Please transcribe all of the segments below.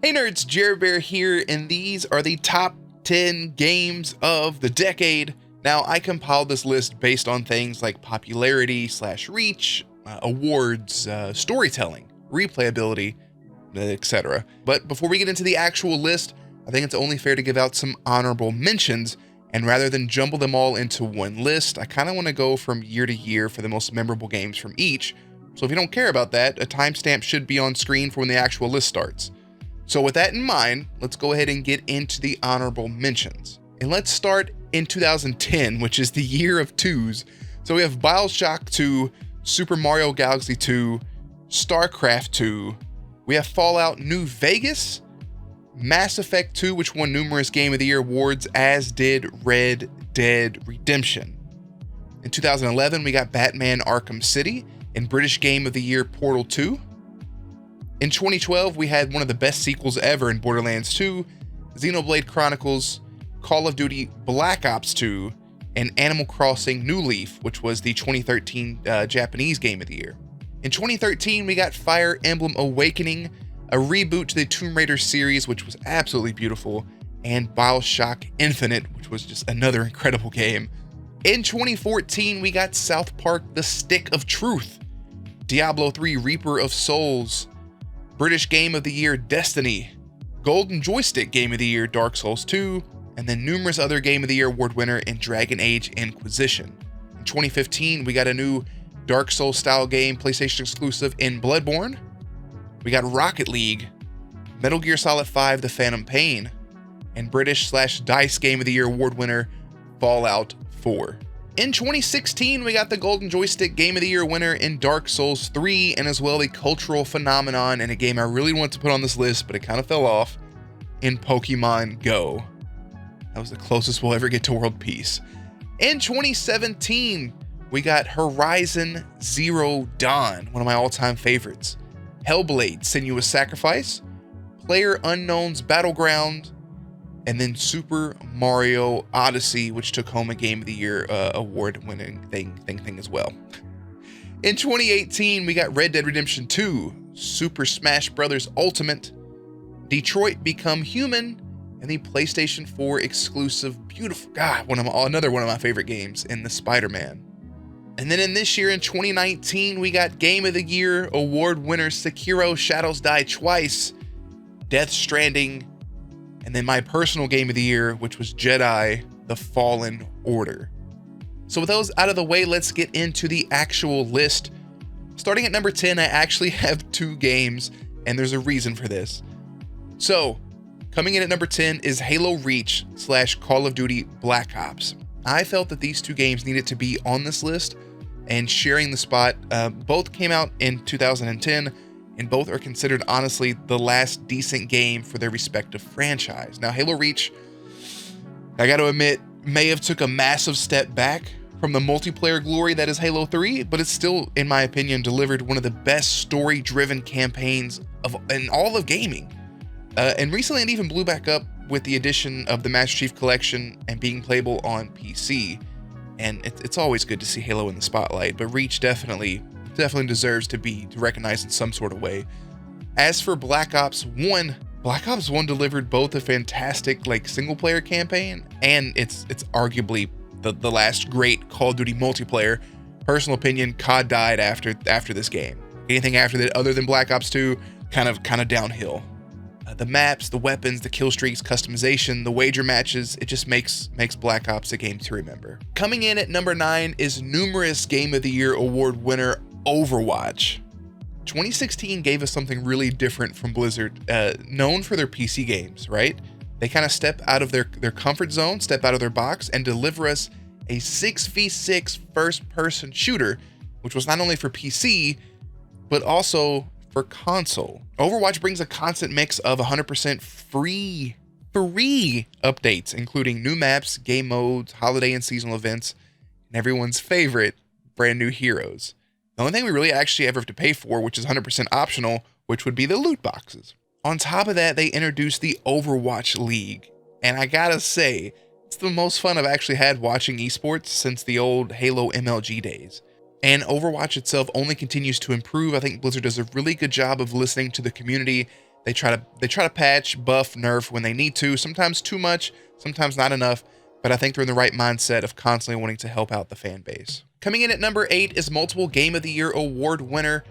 Hey nerds, Jared Bear here, and these are the top 10 games of the decade. Now, I compiled this list based on things like popularity / reach, awards, storytelling, replayability, etc. But before we get into the actual list, I think it's only fair to give out some honorable mentions, and rather than jumble them all into one list, I kind of want to go from year to year for the most memorable games from each. So if you don't care about that, a timestamp should be on screen for when the actual list starts. So with that in mind, let's go ahead and get into the honorable mentions. And let's start in 2010, which is the year of twos. So we have BioShock 2, Super Mario Galaxy 2, StarCraft 2, we have Fallout New Vegas, Mass Effect 2, which won numerous Game of the Year awards, as did Red Dead Redemption. In 2011, we got Batman Arkham City, and British Game of the Year Portal 2. In 2012, we had one of the best sequels ever in Borderlands 2, Xenoblade Chronicles, Call of Duty Black Ops 2, and Animal Crossing New Leaf, which was the 2013 Japanese Game of the Year. In 2013, we got Fire Emblem Awakening, a reboot to the Tomb Raider series, which was absolutely beautiful, and BioShock Infinite, which was just another incredible game. In 2014, we got South Park The Stick of Truth, Diablo 3 Reaper of Souls, British Game of the Year Destiny, Golden Joystick Game of the Year Dark Souls 2, and then numerous other Game of the Year award winner in Dragon Age Inquisition. In 2015, we got a new Dark Souls style game, PlayStation exclusive, in Bloodborne. We got Rocket League, Metal Gear Solid 5 The Phantom Pain, and British / DICE Game of the Year award winner Fallout 4. In 2016, we got the Golden Joystick Game of the Year winner in Dark Souls 3, and as well a cultural phenomenon and a game I really wanted to put on this list, but it kind of fell off, in Pokemon Go. That was the closest we'll ever get to world peace. In 2017, we got Horizon Zero Dawn, one of my all-time favorites, Hellblade: Senua's Sacrifice, PlayerUnknown's Battleground, and then Super Mario Odyssey, which took home a Game of the Year award-winning thing as well. In 2018, we got Red Dead Redemption 2, Super Smash Bros. Ultimate, Detroit Become Human, and the PlayStation 4 exclusive beautiful, another one of my favorite games, in the Spider-Man. And then in this year, in 2019, we got Game of the Year award winners Sekiro: Shadows Die Twice, Death Stranding, and then my personal Game of the Year, which was Jedi: The Fallen Order. So with those out of the way, let's get into the actual list. Starting at number 10, I actually have two games, and there's a reason for this. So, coming in at number 10 is Halo Reach / Call of Duty Black Ops. I felt that these two games needed to be on this list and sharing the spot. Both came out in 2010, and both are considered, honestly, the last decent game for their respective franchise. Now, Halo Reach, I gotta admit, may have took a massive step back from the multiplayer glory that is Halo 3, but it's still, in my opinion, delivered one of the best story-driven campaigns in all of gaming. And recently it even blew back up with the addition of the Master Chief Collection and being playable on PC. And it's always good to see Halo in the spotlight, but Reach definitely deserves to be recognized in some sort of way. As for Black Ops 1, Black Ops 1 delivered both a fantastic single player campaign, and it's arguably the last great Call of Duty multiplayer. Personal opinion, COD died after this game. Anything after that other than Black Ops 2, kind of downhill. The maps, the weapons, the kill streaks, customization, the wager matches, it just makes Black Ops a game to remember. Coming in at number 9 is numerous Game of the Year award winner Overwatch. 2016 gave us something really different from Blizzard, known for their PC games, right? They kind of step out of their comfort zone, step out of their box, and deliver us a 6v6 first-person shooter, which was not only for PC, but also for console. Overwatch brings a constant mix of 100% free updates, including new maps, game modes, holiday and seasonal events, and everyone's favorite, brand new heroes. The only thing we really actually ever have to pay for, which is 100% optional, which would be the loot boxes. On top of that, they introduced the Overwatch League, and I gotta say, it's the most fun I've actually had watching esports since the old Halo MLG days. And Overwatch itself only continues to improve. I think Blizzard does a really good job of listening to the community They try to patch, buff, nerf when they need to, sometimes too much, sometimes not enough, but I think they're in the right mindset of constantly wanting to help out the fan base. Coming in at number 8 is multiple Game of the Year award winner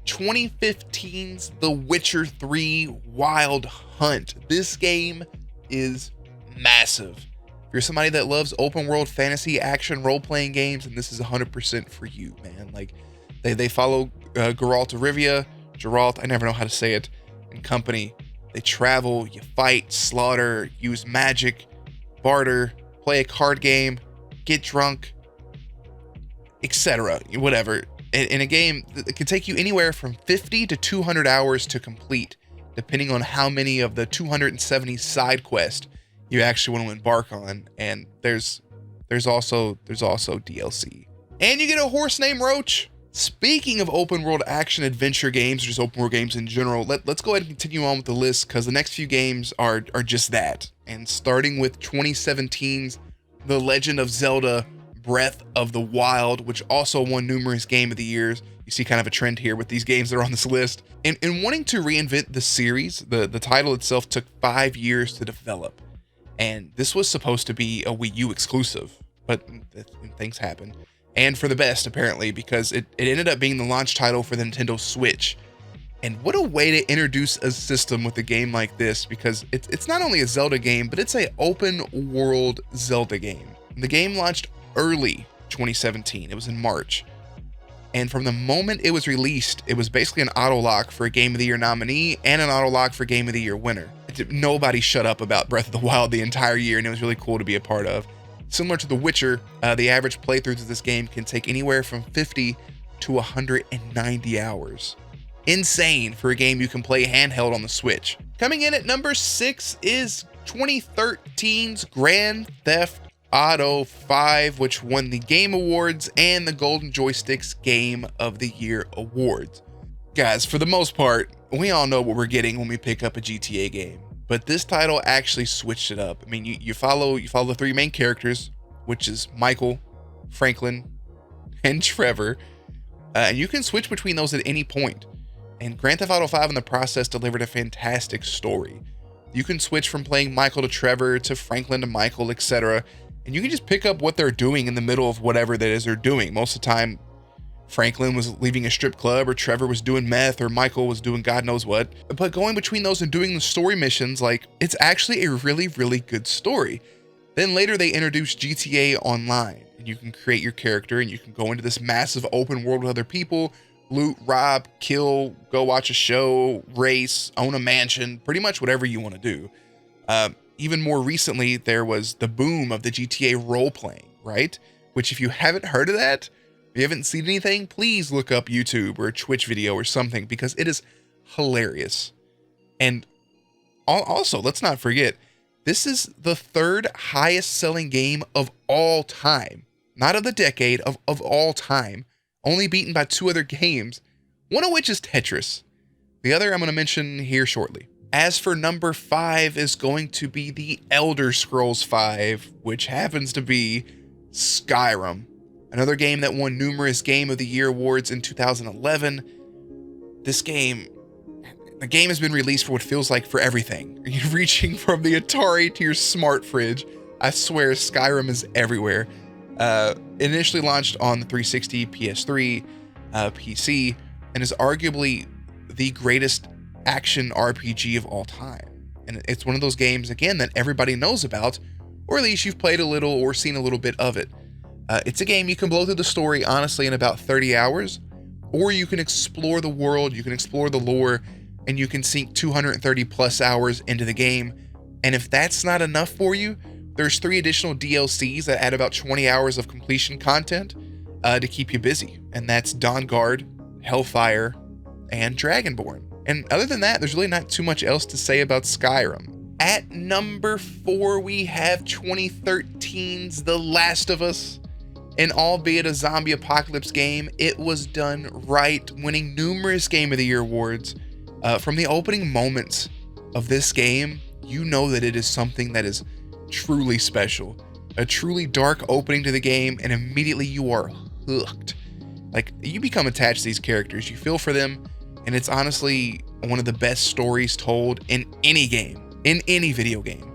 2015's The Witcher 3 Wild Hunt. This game is massive. If you're somebody that loves open world fantasy action role-playing games, and this is 100% for you, man. Like, they follow Geralt of Rivia, Geralt, I never know how to say it, and company. They travel, you fight, slaughter, use magic, barter, play a card game, get drunk, etc. Whatever. In a game that can take you anywhere from 50 to 200 hours to complete, depending on how many of the 270 side quests you actually want to embark on. And there's also DLC. And you get a horse named Roach. Speaking of open world action adventure games, or just open world games in general, let's go ahead and continue on with the list, because the next few games are just that. And starting with 2017's The Legend of Zelda Breath of the Wild, which also won numerous Game of the Years. You see kind of a trend here with these games that are on this list. And in wanting to reinvent the series, the title itself took 5 years to develop. And this was supposed to be a Wii U exclusive, but things happened. And for the best, apparently, because it ended up being the launch title for the Nintendo Switch. And what a way to introduce a system with a game like this, because it's not only a Zelda game, but it's an open world Zelda game. The game launched early 2017. It was in March. And from the moment it was released, it was basically an auto lock for a Game of the Year nominee and an auto lock for Game of the Year winner. Nobody shut up about Breath of the Wild the entire year, and it was really cool to be a part of. Similar to The Witcher, the average playthroughs of this game can take anywhere from 50 to 190 hours. Insane for a game you can play handheld on the Switch. Coming in at number 6 is 2013's Grand Theft Auto 5, which won the Game Awards and the Golden Joysticks Game of the Year Awards. Guys, for the most part, we all know what we're getting when we pick up a GTA game. But this title actually switched it up. I mean, you follow the 3 main characters, which is Michael, Franklin, and Trevor. And you can switch between those at any point. And Grand Theft Auto 5 in the process delivered a fantastic story. You can switch from playing Michael to Trevor to Franklin to Michael, etc. And you can just pick up what they're doing in the middle of whatever that is they're doing. Most of the time, Franklin was leaving a strip club, or Trevor was doing meth, or Michael was doing God knows what. But going between those and doing the story missions, like, it's actually a really, really good story. Then later they introduced GTA Online, and you can create your character and you can go into this massive open world with other people, loot, rob, kill, go watch a show, race, own a mansion, pretty much whatever you want to do. Even more recently, there was the boom of the GTA role-playing, right? Which, if you haven't heard of that, if you haven't seen anything, please look up YouTube or a Twitch video or something, because it is hilarious. And also, let's not forget, this is the 3rd highest selling game of all time. Not of the decade, of all time. Only beaten by 2 other games, one of which is Tetris. The other I'm going to mention here shortly. As for number 5 is going to be the Elder Scrolls V, which happens to be Skyrim. Another game that won numerous Game of the Year awards in 2011. The game has been released for what feels like for everything. You're reaching from the Atari to your smart fridge. I swear Skyrim is everywhere. Initially launched on the 360, PS3, PC, and is arguably the greatest action RPG of all time. And it's one of those games, again, that everybody knows about, or at least you've played a little or seen a little bit of it. It's a game you can blow through the story, honestly, in about 30 hours, or you can explore the world, you can explore the lore, and you can sink 230 plus hours into the game. And if that's not enough for you, there's 3 additional DLCs that add about 20 hours of completion content to keep you busy. And that's Dawnguard, Hellfire, and Dragonborn. And other than that, there's really not too much else to say about Skyrim. At number 4, we have 2013's The Last of Us. And albeit a zombie apocalypse game, it was done right, winning numerous Game of the Year awards. From the opening moments of this game, you know that it is something that is truly special. A truly dark opening to the game, and immediately you are hooked. Like, you become attached to these characters, you feel for them, and it's honestly one of the best stories told in any game, in any video game.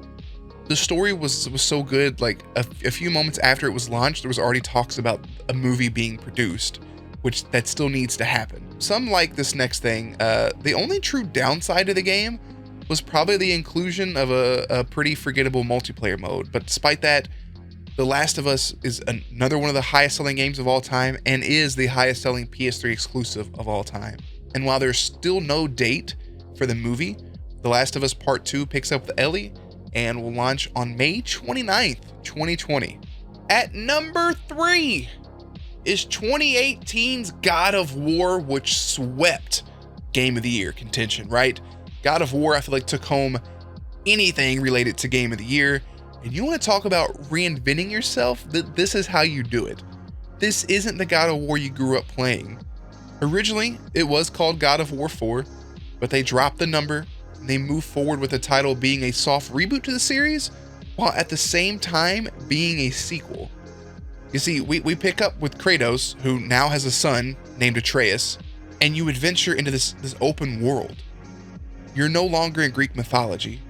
The story was so good, like a few moments after it was launched, there was already talks about a movie being produced, which that still needs to happen. Some like this next thing. The only true downside to the game was probably the inclusion of a pretty forgettable multiplayer mode, but despite that, The Last of Us is another one of the highest selling games of all time and is the highest selling PS3 exclusive of all time. And while there's still no date for the movie, The Last of Us Part 2 picks up with Ellie and will launch on May 29th, 2020. At number 3 is 2018's God of War, which swept Game of the Year contention, right? God of War, I feel like, took home anything related to Game of the Year. And you want to talk about reinventing yourself? This is how you do it. This isn't the God of War you grew up playing. Originally, it was called God of War 4, but they dropped the number and they moved forward with the title being a soft reboot to the series, while at the same time being a sequel. You see, we pick up with Kratos, who now has a son named Atreus, and you adventure into this open world. You're no longer in Greek mythology.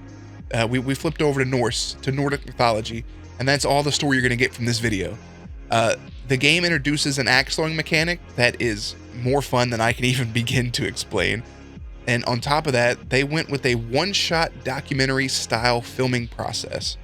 We flipped over to Nordic mythology, and that's all the story you're going to get from this video. The game introduces an axe throwing mechanic that is more fun than I can even begin to explain. And on top of that, they went with a one-shot documentary style filming process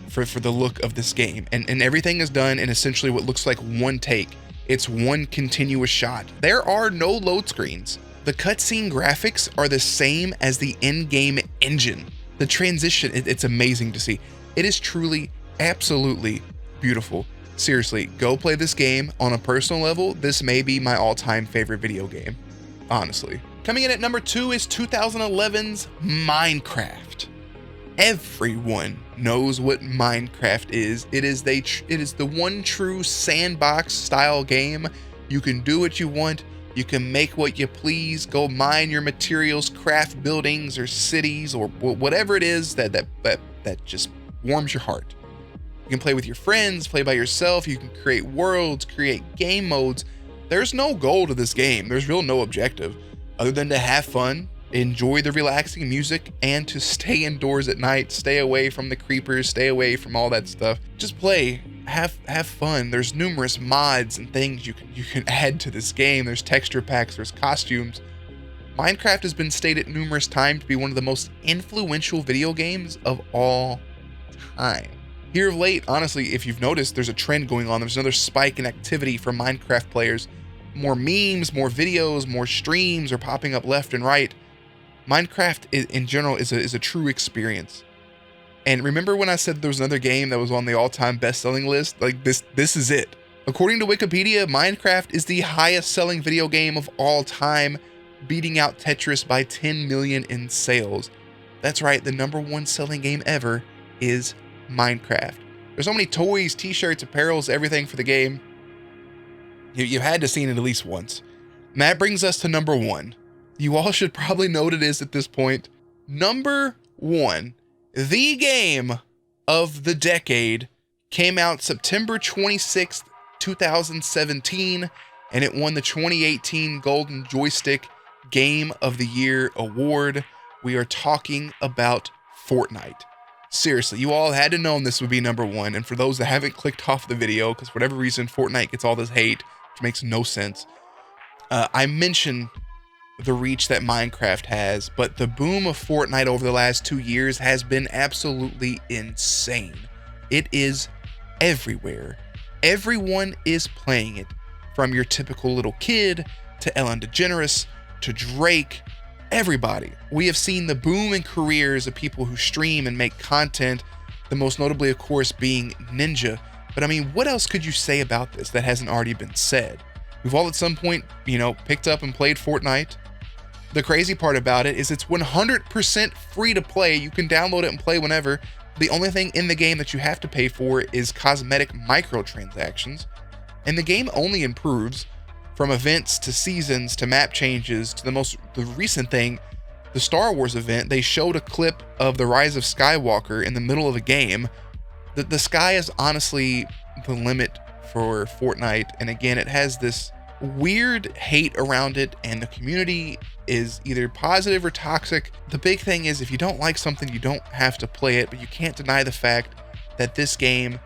for the look of this game. And everything is done in essentially what looks like one take. It's one continuous shot. There are no load screens. The cutscene graphics are the same as the in-game engine. The transition, it's amazing to see. It is truly, absolutely beautiful. Seriously, go play this game. On a personal level, this may be my all-time favorite video game, honestly. Coming in at number 2 is 2011's Minecraft. Everyone knows what Minecraft is. It is the one true sandbox style game. You can do what you want. You can make what you please, go mine your materials, craft buildings or cities or whatever it is that just warms your heart. You can play with your friends, play by yourself. You can create worlds, create game modes. There's no goal to this game. There's real no objective other than to have fun, enjoy the relaxing music, and to stay indoors at night, stay away from the creepers, stay away from all that stuff. Just play, have fun. There's numerous mods and things you can add to this game. There's texture packs, there's costumes. Minecraft has been stated numerous times to be one of the most influential video games of all time. Here of late, honestly, if you've noticed, there's a trend going on. There's another spike in activity from Minecraft players. More memes, more videos, more streams are popping up left and right. Minecraft in general is a true experience. And remember when I said there was another game that was on the all-time best-selling list? Like this is it. According to Wikipedia, Minecraft is the highest selling video game of all time, beating out Tetris by 10 million in sales. That's right, the number 1 selling game ever is Minecraft. There's so many toys, t-shirts, apparels, everything for the game. You've had to seen it at least once. And that brings us to number 1. You all should probably know what it is at this point. Number 1, the game of the decade, came out September 26th, 2017, and it won the 2018 Golden Joystick Game of the Year award. We are talking about Fortnite. Seriously, you all had to know this would be number 1, and for those that haven't clicked off the video, because for whatever reason Fortnite gets all this hate, which makes no sense, I mentioned the reach that Minecraft has, but the boom of Fortnite over the last 2 years has been absolutely insane. It is everywhere. Everyone is playing it, from your typical little kid to Ellen DeGeneres to Drake. Everybody. We have seen the boom in careers of people who stream and make content, the most notably, of course, being Ninja. But I mean, what else could you say about this that hasn't already been said? We've all at some point, picked up and played Fortnite. The crazy part about it is it's 100% free to play. You can download it and play whenever. The only thing in the game that you have to pay for is cosmetic microtransactions. And the game only improves, from events to seasons to map changes to the recent thing, the Star Wars event. They showed a clip of the Rise of Skywalker in the middle of a game. The sky is honestly the limit for Fortnite. And again, it has this weird hate around it, and the community is either positive or toxic. The big thing is, if you don't like something, you don't have to play it, but you can't deny the fact that this game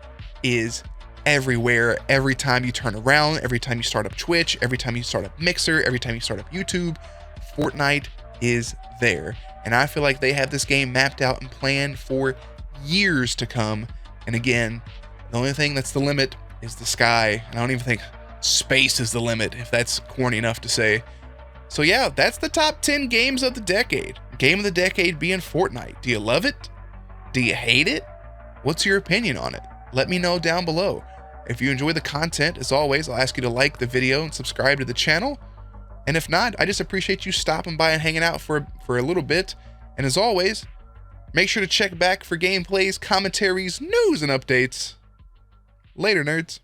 is everywhere. Every time you turn around, every time you start up Twitch, every time you start up Mixer, every time you start up YouTube, Fortnite is there. And I feel like they have this game mapped out and planned for years to come. And again, the only thing that's the limit is the sky. And I don't even think space is the limit, if that's corny enough to say. So yeah, that's the top 10 games of the decade. Game of the decade being Fortnite. Do you love it? Do you hate it? What's your opinion on it? Let me know down below. If you enjoy the content, as always, I'll ask you to like the video and subscribe to the channel. And if not, I just appreciate you stopping by and hanging out for a little bit. And as always, make sure to check back for gameplays, commentaries, news, and updates. Later, nerds.